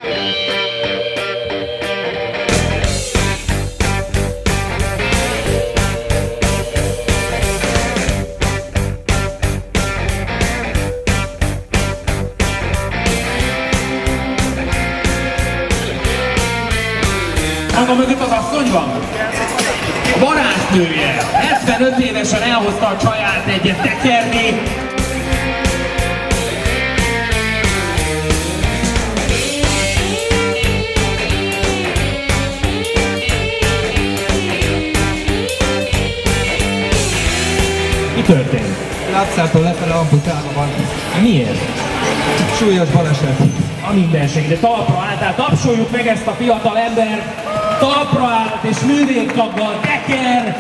Maga mögött az asszony van? A barátnője. 75 évesen elhozta a csaját egyet tekerni. Mi történt? Lábszártól lefele amputálva van. Miért? Súlyos baleset. A mindenség, de talpra állt, tehát tapsoljuk meg ezt a fiatal embert. Talpra állt és művégtaggal teker.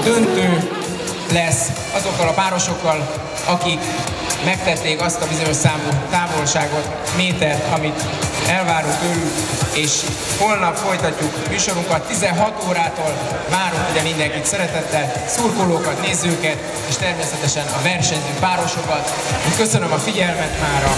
Döntő lesz azokkal a párosokkal, akik megtették azt a bizonyos számú távolságot, métert, amit elvárunk tőlük, és holnap folytatjuk műsorunkat. 16 órától várunk ide mindenkit szeretettel, szurkolókat, nézőket, és természetesen a versenyző párosokat. Köszönöm a figyelmet mára!